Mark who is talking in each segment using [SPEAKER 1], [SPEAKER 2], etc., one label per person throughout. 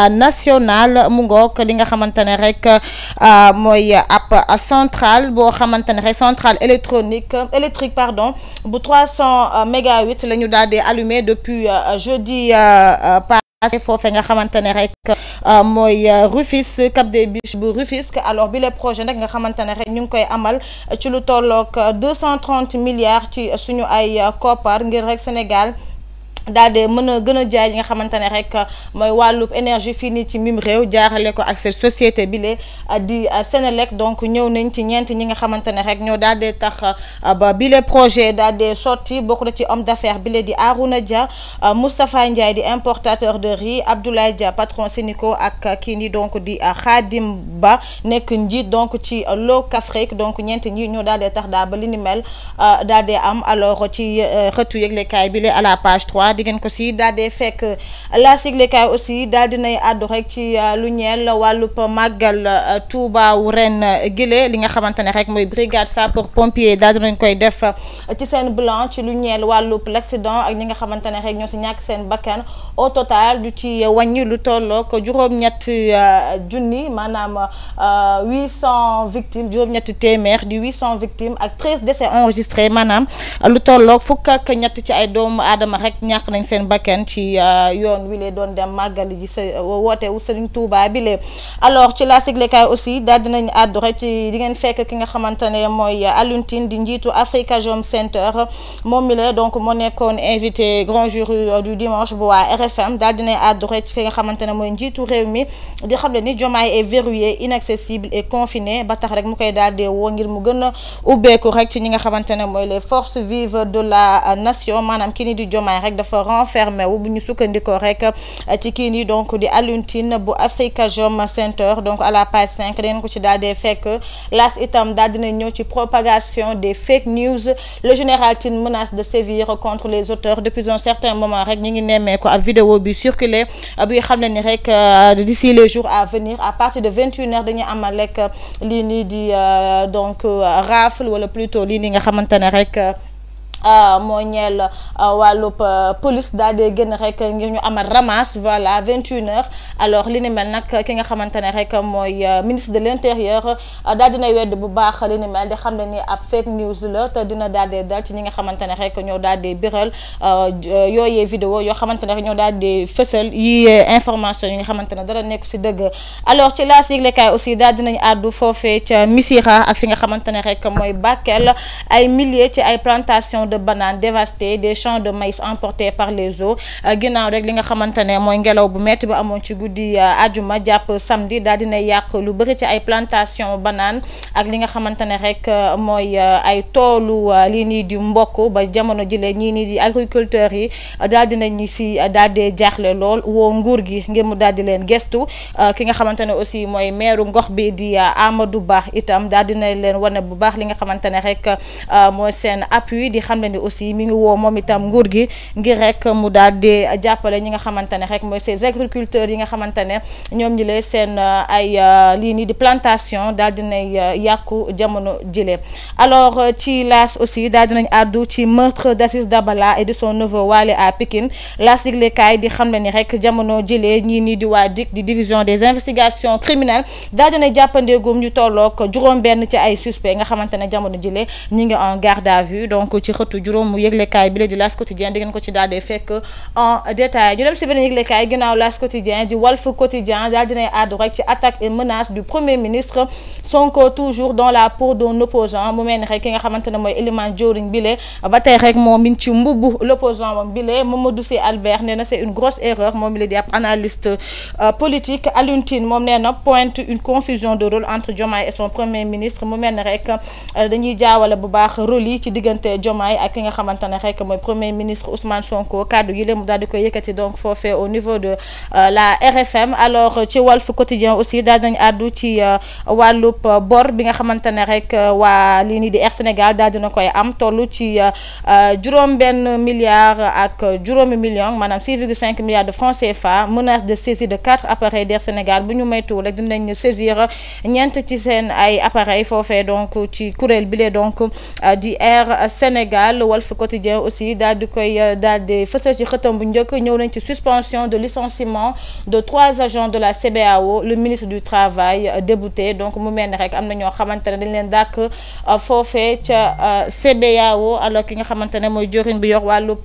[SPEAKER 1] national mu ngoog li nga xamante ne rek mooy ab centrale boo xamante ne rek centrale électrique pardon bu 300 mégawatts la ñu daal di allumé depuis jeudi passé foofee nga xamante ne rek mooy Rufisque Cap des Biches bu Rufisque alors bi le projet nag nga xamante ne rek ñu ngi koy amal ci lu tolloog 230 milliards ci suñu ay koppar ngir rek Sénégal daal de mën a gën a jaay yi nga xamante ne rek mooy wàllub énergie fii nii ci mim réew jaarale ko ak cette société bi le di Sénélec donc ñëw nañ ci ñeent ñi nga xamante ne rek ñoo daal de tax ba bi le projet daal de sorti bokk na ci homme d'affaires bi le di Arouna Dia Moustapha Ndiaye di importateur de riz Abdoulaye Dia patron Sénico ak kii nii donc di Khadim Ba nekk njiit donc ci Locafrique donc ñeent ñi ñoo daal de tax daal ba li ni mel daal de am alors ci xëtu yëglekaay bi le à la page 3 di ngeen ko si daal di fekk la siglekaay aussi daal dinay àddu rek ci lu ñeel wàllub màggal Touba wu ren gile li nga xamante ne rek mooy brigade sapeur pompier daal dinañ koy def ci seen bilan ci lu ñeel wàllub l'accident ak ñi nga xamante ne rek ñoo si ñàkk seen bakkan au total du ci wàññi lu tollook juróom-ñetti junni maanaam 800 victimes juróom-ñetti téeméer di 800 victimes ak 13 décès enregistrés maanaam lu tollook fukk ak ñett ci ay doomu aadama rek ñàkk nañ seen bakkan ci yoon wi lee doon dem màggali ji sa woote wu Serigne Touba bi lee alors ci la siglekaay aussi daal dinañ àddu rek ci di ngeen fekk ki nga xamante ne mooy Alioune Tine di njiitu Afrikajom Center moom mi la donc moo nekkoon invité grand jury du dimanche bu waa RFM daal dinañ àddu rek ci ki nga xamante ne mooy njiitu réew mi di xam ne ni Diomaye est verrouillé inaccessible et confiné ba tax rek mu koy daal di woo ngir mu gën a ubbeeku rek ci ñi nga xamante ne mooy les forces vives de la nation maanaam kii ni di Diomaye rek dafa renfermé wu bu ñu sukkandikoo rek ci kii nii donc di Alioune Tine bu Afrikajom Center donc à la page 5 dangeen ko ci daal di fekk las itam daal dina ñëw ci propagation des fake news le général Tine menace de sévir contre les auteurs depuis un certain moment rek ñi ngi nemmee ko ab vidéo bi circulé bi xam ne ni rek d'ici les jours à venir à partir de 21h dañuy amal rek lii nii di donc rafle wala plutôt lii nii nga xamante ne rek moo ñeel wàllub police daal di génn rek ngir ñu amal ramasse voilà 21h alors li ni mel nag ki nga xamante ne rek mooy ministre de l'intérieur daal dina wedd bu baax li ni mel di xam ne ni ab fake news la te dina daal di dal ci ñi nga xamante ne rek ñoo daal di biral yooyee vidéo yoo xamante ne rek ñoo daal di fësal yi information yi nga xamante ne dara nekk si dëgg alors ci la siglekaay aussi daal dinañ àddu foofee ca Missirah ak fi nga xamante ne rek mooy Bakel ay milliers ci ay plantations de bananes dévastées des champs de maïs emportés par les eaux ginnaaw rek li nga xamante ne mooy ngelaw bu metti bu amoon ci guddi ajuma jàpp samedi daal dina yàq lu bëri ci ay plantation banane ak li nga xamante ne rek mooy ay toolu lii nii di mbokk ba jamono jile ñii nii di agriculteurs yi daal dinañu si daal di jaaxle lool woo nguur gi ngir mu daal di leen gestu ki nga xamante ne aussi mooy meeru ngox bi di Amadou Ba itam daal dina leen wane bu baax li nga xamante ne rek mooy seen appui di xam ne ni aussi mi ngi woo moom itam nguur gi ngir rek mu daal di jàppale ñi nga xamante ne rek mooy ces agriculteurs yi nga xamante ne ñoom ñi lee seen ay lii nii di plantation daal dinay yàqu jamono jile alors ci laas aussi daal dinañ àddu ci meurtre d'Aziz Dabala et de son neveu Wale à Pikine la siglekaay di xam ne ni rek jamono jile ñii nii di waa DIC di division des investigations criminelles daal dina jàppandeegum ñu tolloog juróom-benn ci ay suspect nga xamante ne jamono jile ñi ngi en garde à vue donc ci xëtu juróom mu yëglekaay bi la di L'As Quotidien di ngeen ko ci daal di fekk en détail ñu dem si beneen yëglekaay ginnaaw L'As Quotidien di Walf Quotidien daal dinay àddu rek ci attaque et menace du premier ministre Sonko toujours dans la peau d'un opposant mu mel ni rek ki nga xamante ne mooy Elimane Diouring bile ba tey rek moom mi ngi ci mbubbu l'opposant moom bile Mamadou Sy Albert nee na c'est une grosse erreur moom mi la di ab analyste politique Alioune Tine moom nee na pointe une confusion de rôle entre Diomaye et son premier ministre mu mel ni rek dañuy jaawale bu baax rôle yi ci diggante Diomaye ak ki nga xamante ne rek mooy premier ministre Ousmane Sonko kaddu yi la mu daal di koy yëkkati donc foofee au niveau de la RFM alors ci Walf Quotidien aussi daal nañ àddu ci wàllub bor bi nga xamante ne rek waa lii nii di Air Sénégal daal dina koy am toll ci juróom-benn milliard ak juróomi million maanaam 6,5 milliards de francs CFA menace de saisie de 4 appareils d'Air Sénégal bu ñu maytuwul rek dinañ saisir ñeent ci seen ay appareils foofee donc ci kuréel bi lee donc di Air Sénégal Sénégal Walf Quotidien aussi daal di koy daal di fësal ci xëtam bu njëkk ñëw nañ ci suspension de licenciement de 3 agents de la CBAO le ministre du travail débouté donc mu mel ni rek am na ñoo xamante ne dañ leen dàkk foofee ca CBAO alors ki nga xamante ne mooy jëriñ bi yor wàllub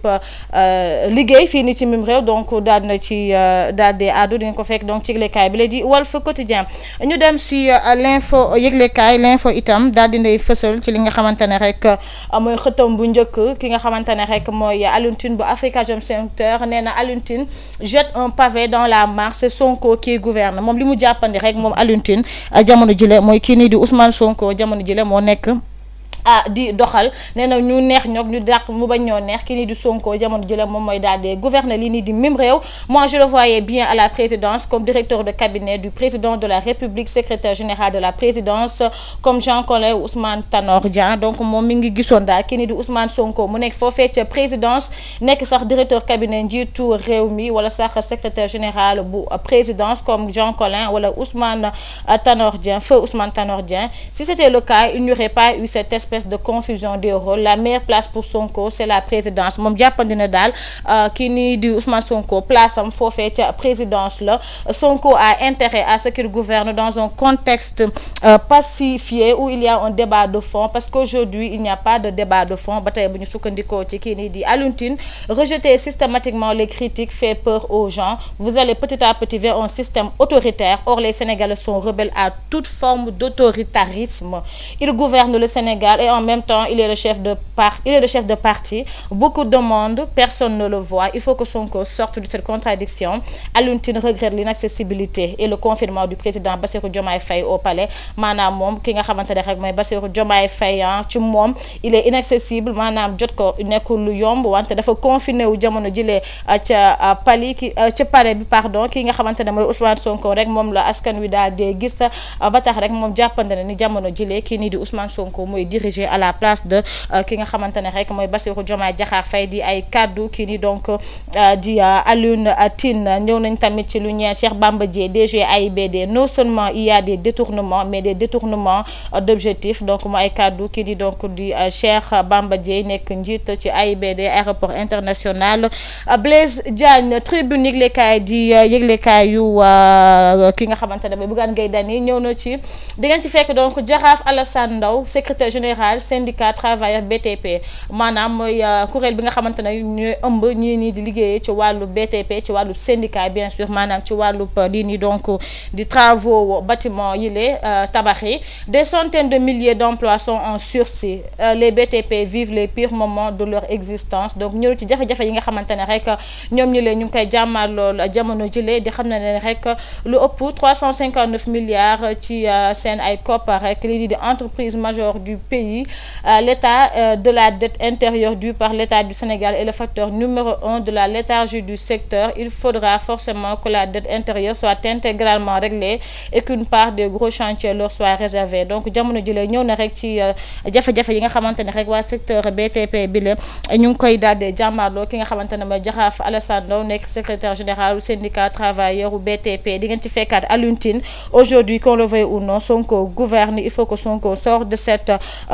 [SPEAKER 1] liggéey fii ni ci mim réew donc daal na ci daal di àddu di nga ko fekk donc ci yëglekaay bi la di Walf Quotidien ñu dem si l'info yëglekaay l'info itam daal di ndey fësal ci li nga xamante ne rek mooy xëtam bu njëkk ki nga xamante ne rek mooy Alioune Tine bu Africa Jom Center nee na Alioune Tine jette un pavé dans la mare c'est Sonko qui gouverne moom li mu jàppandi rek moom Alioune Tine jamono jile mooy kii nii di Ousmane Sonko jamono jile moo nekk di doxal nee na ñu neex ñoog ñu dàq mu bañ ñoo neex ki nii di Sonko jamono jële moom mooy daal di gouverner lii nii di mim réew moi je le voyais bien à la présidence comme directeur de cabinet du président de la République secrétaire général de la présidence comme Jean Collin Ousmane Tanor Dieng donc moom mi ngi gisoon daal ki nii di Ousmane Sonko mu nekk foofee ca présidence nekk sax directeur cabinet njiitu réew mi wala sax secrétaire général bu présidence comme Jean Collin wala Ousmane Tanor Dieng feu Ousmane Tanor Dieng si c'était le cas il n'y aurait pas eu cette espèce de confusion des rôles la meilleure place pour Sonko c'est la présidence moom jàppandi na daal kii nii di Ousmane Sonko place am foofee ca présidence la Sonko a intérêt à ce qu'il gouverne dans un contexte pacifié où il y a un débat de fond parce qu'aujourd'hui il n'y a pas de débat de fond ba tey bu ñu sukkandikoo ci kii nii di Alioune Tine rejeter systématiquement les critiques fait peur aux gens vous allez petit à petit vers un système autoritaire or les Sénégalais sont rebelles à toute forme d'autoritarisme ils gouvernent le Sénégal et en même temps il est le chef de parti beaucoup demandent personne ne le voit il faut que Sonko sorte de cette contradiction Alioune Tine regrette l'inaccessibilité et le confinement du président Bassirou Diomaye Faye au palais maanaam moom ki nga xamante ne rek mooy Bassirou Diomaye Faye ci moom il est inaccessible maanaam jot ko nekkul lu yomb wante dafa confiné wu jamono jëlee ca palais bi pardon ki nga xamante ne mooy Ousmane Sonko rek moom la askan wi daal di gis ba tax rek moom jàppante ne ni jamono jëlee kii nii di Ousmane Sonko mooy diriger à la place de ki nga xamante ne rek mooy Bassirou Diomaye Diakhar Faye di ay kaddu kii ni donc di Alioune Tine ñëw nañ tamit ci lu ñeel Cheikh Bamba Dièye DG AIBD non seulement il y a des détournements mais des détournements d'objectifs donc mu ay kaddu kii di donc di Cheikh Bamba Dièye nekk njiit ci AIBD aéroport international Blaise Diagne tribune yëglekaay di yëglekaay yu ki nga xamante ne mooy Bougane Gueye Dany ñëw na ci di ngeen ci fekk donc Jaraaf Alassane Ndao secrétaire général syndicat travailleur BTP maanaam mooy kuréel bi nga xamante ne ñooy ëmb ñii nii di liggéeyee ci wàllu BTP ci wàllu syndicat bien sûr maanaam ci wàllu lii nii donc di travaux bâtiment yile tabax yi des centaines de milliers d'emplois sont en sursis les BTP vivent les pires moments de leur existence donc ñëw ci jafe-jafe yi nga xamante ne rek ñoom ñi leen ñu ngi koy jàmmal lool jamono jile di xam ne rek lu ëpp 359 milliards ci seen ay koppar rek lii di entreprise majeure du pays l'état de la dette intérieure due par l'État du Sénégal est le facteur numéro 1 de la léthargie du secteur il faudra forcément que la dette intérieure soit intégralement réglée et qu'une part des gros chantiers leur soit réservée donc jamono jëlee ñëw na rek ci jafe-jafe yi nga xamante ne rek waa secteur BTP bi la ñu ngi koy daal di jàmmarloo ki nga xamante ne mooy Jaraaf Alassane Ndao nekk secrétaire général du syndicat travailleur u BTP di ngeen ci fekkaat Alioune Tine aujourd'hui qu'on le veuille ou non Sonko gouverne il faut que Sonko sorte de cette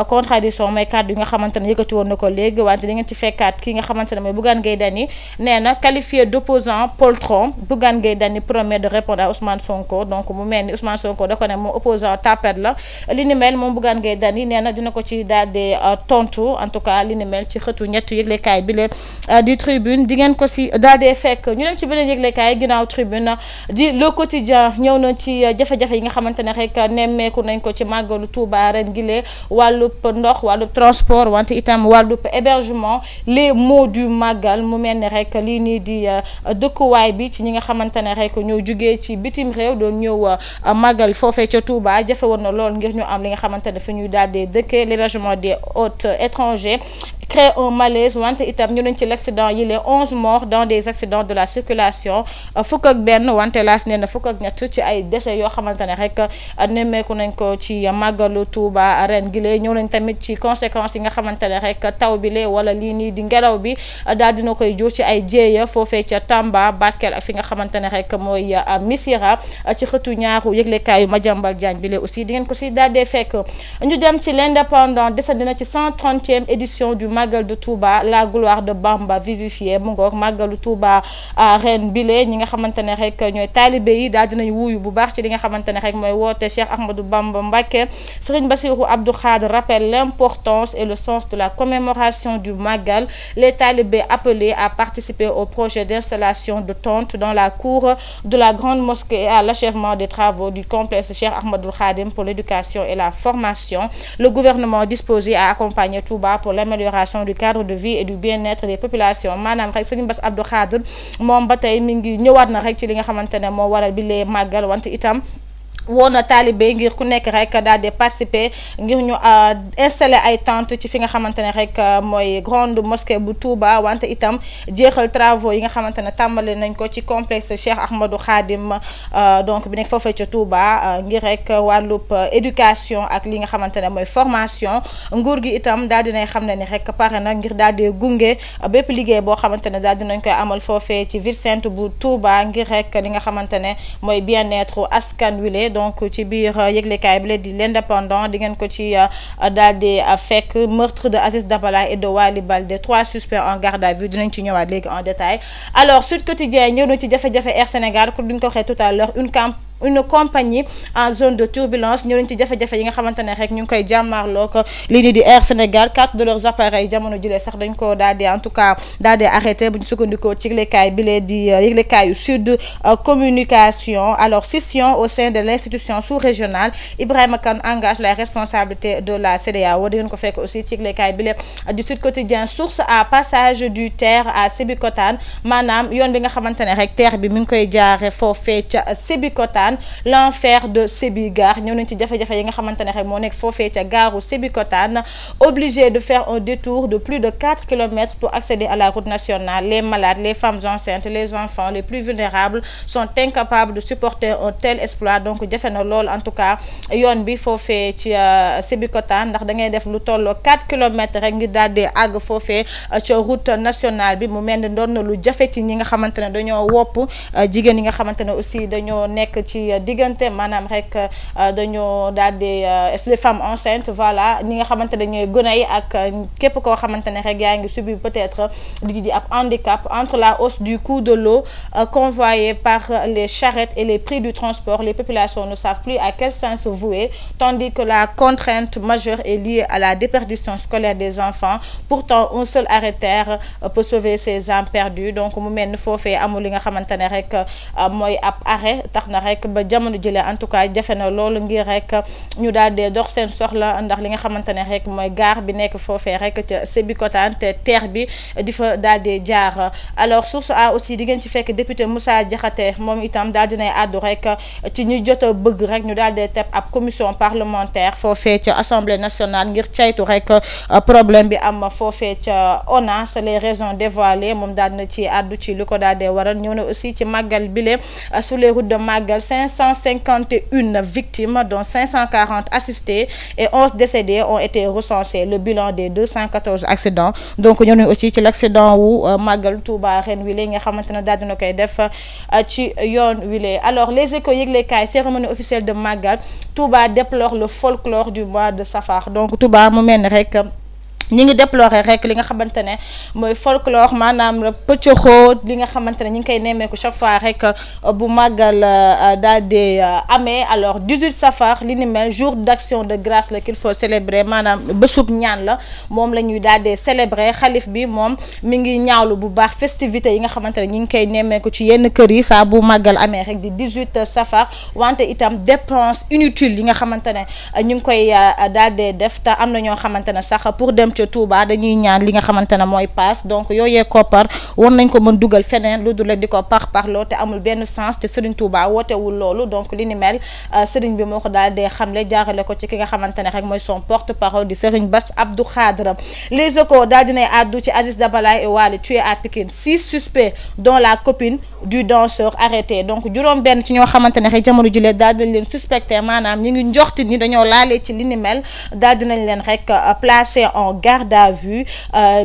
[SPEAKER 1] contradiction may kàddu yi nga xamante ne yëkkati woon na ko léegi wante di ngeen ci fekkaat ki nga xamante ne mooy Bougane Gueye Dany nee na qualifié d'opposant poltron Bougane Gueye Dany promet de répondre à Ousmane Sonko donc mu mel ni Ousmane Sonko da ko ne moom opposant tapet la li ni mel moom Bougane Gueye Dany nee na dina ko ci daal di tontu en tout cas li ni mel ci xëtu ñett yëglekaay bi la di tribune di ngeen ko si daal di fekk ñu dem ci beneen yëglekaay ginnaaw tribune di le quotidien ñëw na ci jafe-jafe yi nga xamante ne rek nemmeeku nañ ko ci màggalu Touba ren gile wàllub ndox wàllub transport wante itam wàllub hébergement les maux du màggal mu mel ni rek lii nii di dëkkuwaay bi ci ñi nga xamante ne rek ñoo jugee ci bitim réew doon ñëw màggal foofee ca Touba jafe woon na lool ngir ñu am li nga xamante ne fi ñuy daal di dëkkee l'hébergement des hôtes étrangers crée un malaise wante itam ñu nañ ci l'accident yi les 11 morts dans des accidents de la circulation fukk ak benn wante laas nee na fukk ak ñett ci ay décès yoo xamante ne rek nemmeeku nañ ko ci màggalu Touba ren gi ñëw nañ tamit ci conséquences yi nga xamante ne rek taw bi lee wala lii nii di ngelaw bi daal dina koy jur ci ay jéeya foofee ca Tamba Bakel ak fi nga xamante ne rek mooy Missirah ci xëtu ñaaru yëglekaayu Madiambal Diagne bi lee aussi di ngeen ko si daal dee fekk ñu dem ci l'Indépendant desa dina ci 130e édition du Magal de Touba la gloire de Bamba vivifiée mu ngoog Magalu Touba ren bile ñi nga xamante ne rek ñooy taalibe yi daal dinañ wuyu bu baax ci li nga xamante ne rek mooy woote Cheikh Ahmadou Bamba Mbacké. Serigne Bassirou Abdou Khadre rappelle l'importance et le sens de la commémoration du Magal. Les talibés appelés à participer au projet d'installation de tentes dans la cour de la grande mosquée à l'achèvement des travaux du complexe Cheikh Ahmadoul Khadim pour l'éducation et la formation. Le gouvernement disposé à accompagner Touba pour l'amélioration du cadre de vie et du bien-être des populations maanaam rek Serigne Bass Abdou Khadre moom ba tey mi ngi ñëwaat na rek ci li nga xamante ne moo waral bi lee màggal wante itam woon na taalibe ngir ku nekk rek daal di participer ngir ñu installer ay tentes ci fi nga xamante ne rek mooy grande mosquée bu Touba wante itam jeexal travaux yi nga xamante ne tàmbale nañ ko ci complexe Cheikh Ahmadou Khadim donc bi nekk foofee ca Touba ngir rek wàllub éducation ak li nga xamante ne mooy formation nguur gi itam daal dinay xam ne ni rek pare na ngir daal di gunge bépp liggéey boo xamante ne daal dinañ koy amal foofee ci ville sainte bu Touba ngir rek li nga xamante ne mooy bien-être askan wi donc ci biir yëglekaay bi la di l'Indépendant di ngeen ko ci daal di fekk meurtre de Aziz Dabala et de Wali Baldé 3 suspects en garde à vue dinañ ci ñëwaat léegi en détail. Alors Sud Quotidien ñëw na ci jafe-jafe Air Sénégal comme duñ ko waxee tout à l'heure une compagnie en zone de turbulence ñëw nañ ci jafe-jafe yi nga xamante ne rek ñu ngi koy jàmmaarloo ko lii nii di Air Sénégal 4 de leurs appareils jamono jëlee sax dañ ko daal di en tout cas daal di arrêté bu ñu sukkandikoo ci yëglekaay bi lee di yëglekaayu Sud Communication. Alors scission au sein de l'institution sous-régionale Ibrahima Kane engage la responsabilité de la CEDEAO di ngeen ko fekk aussi ci yëglekaay bi lee du Sud Quotidien. Source à passage du TER à Sébikotane maanaam yoon bi nga xamante ne rek TER bi mi ngi koy jaare foofee ca Sébikotane l'enfer de Sébigar ñëw nañ ci jafe-jafe yi nga xamante ne rek moo nekk foofee ca gaaru Sébikotane. Obligé de faire un détour de plus de 4 kilomètres pour accéder à la route nationale. Les malades, les femmes enceintes, les enfants les plus vulnérables sont incapables de supporter un tel exploit. Donc jafe na lool en tout cas yoon bi foofee ci Sébikotane ndax da ngay def lu tolloo 4 kilomètres rek ngir daal di àgg foofee ca route nationale bi mu mel ni doon na lu jafe ci ñi nga xamante ne dañoo wopp jigéen yi nga xamante ne aussi dañoo nekk ci diggante maanaam rek dañoo daal di les femmes enceintes voilà ñi nga xamante ne ñooy gone yi ak képp koo xamante ne rek yaa ngi subir peut-être di ab handicap entre la hausse du coût de l'eau convoyée par les charrettes et les prix du transport. Les populations ne savent plus à quel sens se vouer tandis que la contrainte majeure est liée à la déperdition scolaire des enfants. Pourtant un seul arrêt-TER peut sauver ces âmes perdues. Donc mu mel ni foofee amul li nga xamante ne rek mooy ab arrêt tax na rek ba jamono jëlee en tout cas jafe na loolu ngir rek ñu daal di dox seen soxla ndax li nga xamante ne rek mooy gaar bi nekk foofee rek ca Sébikotane te TER bi di fa daal di jaar. Alors source a aussi di ngeen ci fekk député Moussa Diakhaté moom itam daal dinay àddu rek ci ñu jot a bëgg rek ñu daal di teb ab commission parlementaire foofee ca assemblée nationale ngir caytu rek problème bi am foofee ca ONAS les raisons dévoilées moom daal na ci àddu ci li ko daal di waral. ñëw na aussi ci màggal bile sur les routes de màggal 551 victimes dont 540 assistés et 11 décédés ont été recensés. Le bilan des 214 accidents donc ñëw nañ aussi ci l'accident wu màggal Touba ren wile nga xamante ne daal dina koy def ci yoon wile. Alors les Échos yëglekaay cérémonie officielle de màggal Touba déplore le folklore du mois de Safar. Donc Touba mu mel ni rek ñi ngi déplorer rek li nga xamante ne mooy folklore maanaam pëccëxoo li nga xamante ne ñi ngi koy nemmeeku chaque fois rek bu màggal daal di amee. Alors 18 safar li ni mel jour d'action de grâce la qu'il faut célébrer maanaam bésub ñaan la moom la ñuy daal di célébrer. Xalif bi moom mi ngi ñaawlu bu baax festivités yi nga xamante ne ñi ngi koy nemmeeku ci yenn kër yi saa bu màggal amee rek di 18 safar wante itam dépense inutile yi nga xamante ne ñu ngi koy daal di def te am na ñoo xamante ne sax pour dem Touba dañuy ñaan li nga xamante ne mooy paas donc yooyee koppar war nañ ko mën dugal feneen lu dul di ko parloo te amul benn sens te Serigne Touba wootewul loolu. Donc li ni mel Serigne bi moo ko daal dee xamle jaarale ko ci ki nga xamante ne rek mooy son porte-parole di Serigne Bass Abdou Khadre. Les Échos daal dinay àddu ci Aziz Dabala et Wali tués à Pikine 6 suspects dont la copine du danseur arrêté. Donc juróom benn ci ñoo xamante ne rek jamono jile daal dinañ leen suspecté maanaam ñi ngi njoxti ni dañoo laalee ci li ni mel daal dinañ leen rek placé en garde garde à vue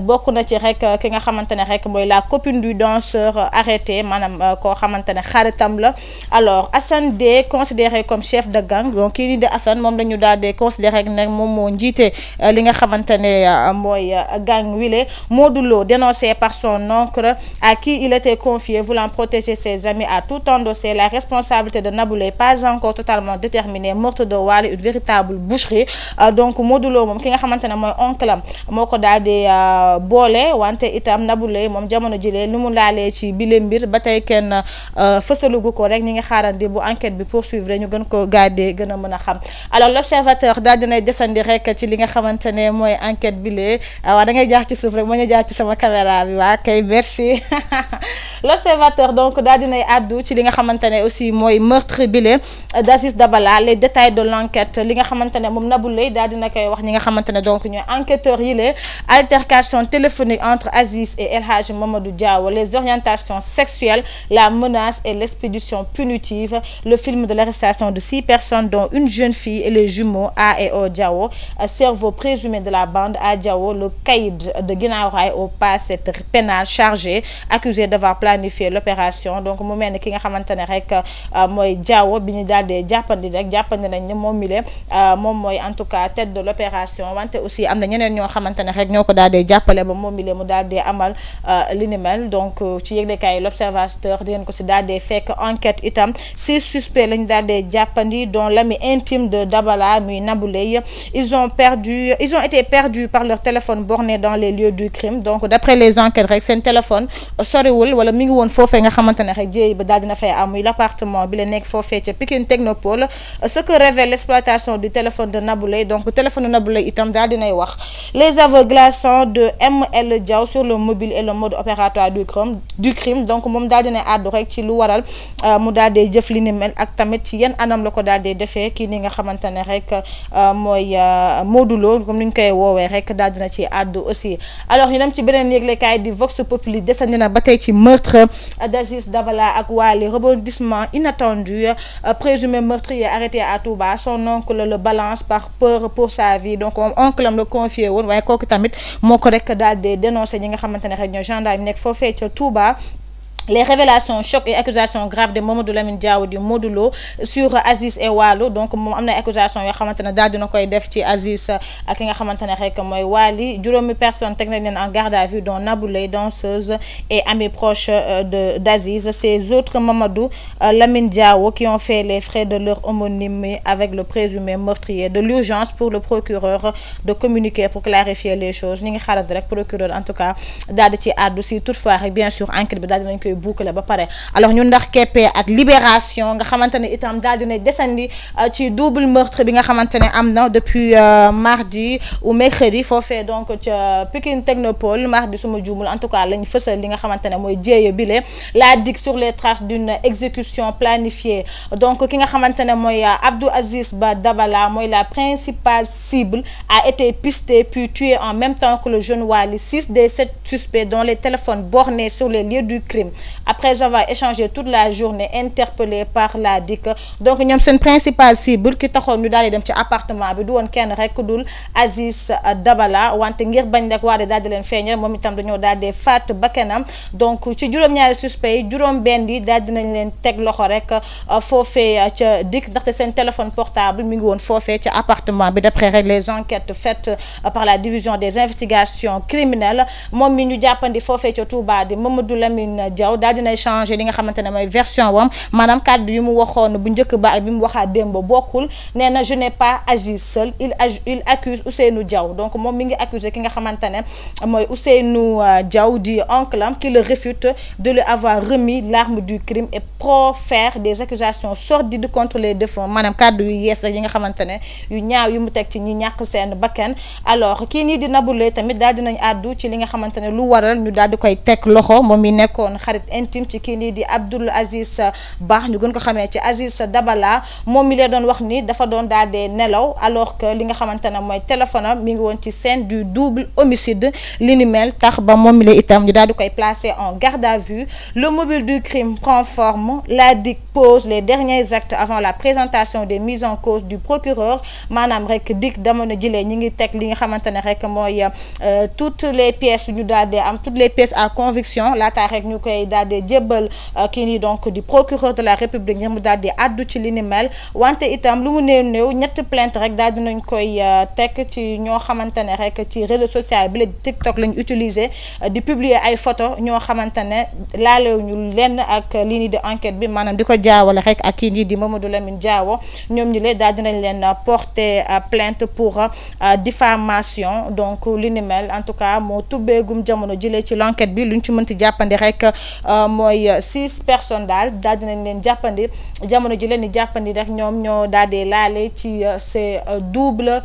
[SPEAKER 1] bokk na ci rek ki nga xamante ne rek mooy la copine du danseur arrêté maanaam koo xamante ne xaritam la. alors Assane D considéré comme chef de gang donc kii nii de Assane moom la ñu daal di considéré ne moom moo njiite li nga xamante ne mooy gang wile. Modou Lo dénoncé par son oncle à qui il était confié voulant protéger ses amis a tout endossé. La responsabilité de Nabou Leye pas encore totalement déterminée. Meurtre de Wally une véritable boucherie. donc Modou Lo moom ki nga xamante ne mooy oncle am moo ko daal di boole wante itam Nabou Leye moom jamono jëlee ni mu laalee ci bile mbir ba tey kenn fësalugu ko rek ñi nga xaarandi bu enquête bi poursuivre ñu gën ko gardé gën a mën a xam. alors l'observateur daal dinay desandi rek ci li nga xamante ne mooy enquête bi lee waaw da ngay jaar ci suuf rek ma ñu jaar ci sama caméra bi waa kay merci l'observateur donc daal dinay àddu ci li nga xamante ne aussi mooy meurtre bi lee d'Aziz Dabala les détails de l'enquête li nga xamante ne moom Nabou Leye daal dina koy wax ñi nga xamante ne donc ñooy enquêteurs yi lee altercation téléphonique entre Aziz et El Hadji Mamadou Diawo les orientations sexuelles la menace et l'expédition punitive le film de l'arrestation de 6 personnes dont une jeune fille et les jumeaux A et O Diawo cerveau présumé de la bande à Diawo le caïd de Guinaw Rail au passé pénal chargé accusé d'avoir planifié l'opération donc mu mel ni ki nga xamante ne rek mooy Diawo bi ñu daal di jàppandi nañ ne moom mi moom mooy en tout cas tête de l'opération wante aussi am na ñeneen ñoo xamante ne rek ñoo ko daal di jàppale ba moom mi mu daal di amal li ni mel donc ci yëglekaay l'observateur di ngeen ko si daal di fekk enquête itam 6 suspects lañ daal di jàppandi dont l'ami intime de Dabala muy Nabou Leye ils ont été perdus par leur téléphone borné dans les lieux du crime donc d'après les enquêtes rek seen téléphone soriwul wala mi ngi woon foofee nga xamante ne rek jéey ba daal dina fay am muy l'appartement bi la nekk foofee ca Pikine Technopole ce que révèle l'exploitation du téléphone de Nabou Leye donc téléphone de Nabou Leye itam daal dinay wax les aveux glaçants de ML Diaw sur le mobile et le mode opératoire du crime donc moom daal dinay àddu rek ci lu waral mu daal di jëf li ni mel ak tamit ci yenn anam la ko daal di defee kii ni nga xamante ne rek mooy Modou Lo comme ni ñu koy woowee rek daal dina ci àddu aussi. alors ñu dem ci beneen yëglekaay di Vox Populi desandi na ba tey ci meurtre d'Aziz Dabala ak Wally rebondissement inattendu présumé meurtrier arrêté à Touba son oncle le balance par peur pour sa vie donc moom oncle am la confié woon waaye kooku tamit moo ko rek daal di dénoncé ñi nga xamante ne rek ñoo gendarme nekk foofee ca Touba. les révélations chocs et accusations graves de Mamadou Lamine Diaw di Modou Lo sur Aziz et Wally donc moom am na accusation yoo xamante ne daal dina koy def ci Aziz ak ki nga xamante ne rek mooy Wally juróomi personne teg nañ leen en garde à vue dont Nabou Leye danseuse et amie proche d'Aziz ces autres Mamadou Lamine Diaw qui ont fait les frais de leur homonymie avec le présumé meurtrier de l'urgence pour le procureur de communiquer pour clarifier les choses ñi ngi xaaral rek procureur en tout cas daal di ci àddu si toutefois rek bien sûr enquête bi daal dinañ koy boucler ba pare alors ñu ndax keppee ak libération nga xamante ne itam daal dina desandi ci double meurtre bi nga xamante ne am na depuis mardi ou mercredi foofee donc ca Pikine Technopole mardi suma juumul en tout cas lañ fësal li nga xamante ne mooy jéeye bile la DIC sur les traces d'une exécution planifiée donc ki nga xamante ne mooy Abdou Aziz Ba Dabala mooy la principale cible a été pistée puis tuée en même temps que le jeune Wally 6 des 7 suspects dont les téléphones bornés sur les lieux du crime après avoir échangé toute la journée interpellés par la DIC donc ñoom seen principal cible ki taxoon ñu daal di dem ci appartement bi du woon kenn rek dul Aziz Dabala wante ngir bañ rek waa daal di leen feeñal moom itam dañoo daal di faat bakkanam donc ci juróom-ñaari suspects yi juróom-benn yi daal dinañ leen teg loxo rek foofee ca DIC ndaxte seen téléphone portable mi ngi woon foofee ca appartement bi d'après rek les enquêtes faites par la division des investigations criminelles moom mi ñu jàppandi foofee ca Touba di Mamadou Lamine Diaw daal dinay changé li nga xamante ne mooy version wam maanaam kàddu yu mu waxoon bu njëkk ba ak bi mu waxaat démb bokkul nee na je n'ai pas agi seul il accuse Ousseynou Diaw donc moom mi ngi accusé ki nga xamante ne mooy Ousseynou Diaw di oncle am qui le réfute de lui avoir remis l'arme du crime et profère des accusations sordides contre les défunts maanaam kàddu yu yees yi nga xamante ne yu ñaaw yu mu teg ci ñi ñàkk seen bakkan alors kii nii di Nabou Leye tamit daal dinañ àddu ci li nga xamante ne lu waral ñu daal di koy teg loxo moom mi nekkoon xarit intime ci kii nii di Abdoul Aziz Ba ñu gën ko xamee ci Aziz Dabala moom mi lee doon wax ni dafa doon daal di nelaw alors que li nga xamante ne mooy téléphone am mi ngi woon ci scène du double homicide li ni mel tax ba moom mi lee itam ñu daal di koy placer en garde à vue. Le mobile du crime prend forme, la DIC pose les derniers actes avant la présentation des mises en cause du procureur maanaam rek DIC jamono jile ñi ngi teg li nga xamante ne rek mooy toutes les pièces ñu daal di am toutes les pièces à conviction laataa rek ñu koy daal di jébbal kii nii donc du procureur de la République ngir mu daal di addu ci li ni mel wante itam lu mu néew ñetti plainte rek daal dinañ koy teg ci ñoo xamante ne rek ci réseau social bi la TikTok lañ utiliser di publier ay photo ñoo xamante ne laalew ñu lenn ak lii nii di enquête bi maanaam di ko jaawale rek ak kii nii di Mamadou Lamine Diawo ñoom ñi lee daal dinañ leen porter plainte pour diffamation donc li ni mel en tout cas moo tubbeegum jamono jëlee ci l'enquête bi luñ ci mënti jàppandi rek mooy 6 personnes daal dinañ leen jàppandi jamono jëlee ni jàppandi rek ñoom ñoo daal di laale ci ces double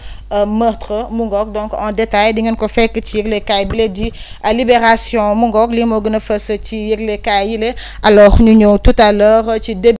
[SPEAKER 1] meurtre mu ngoog donc en détail di ngeen ko fekk ci yëglekaay bi la di Libération mu ngoog lii moo gën a fës ci yëglekaay yi la alors ñu ñëw tout à l'heure ci début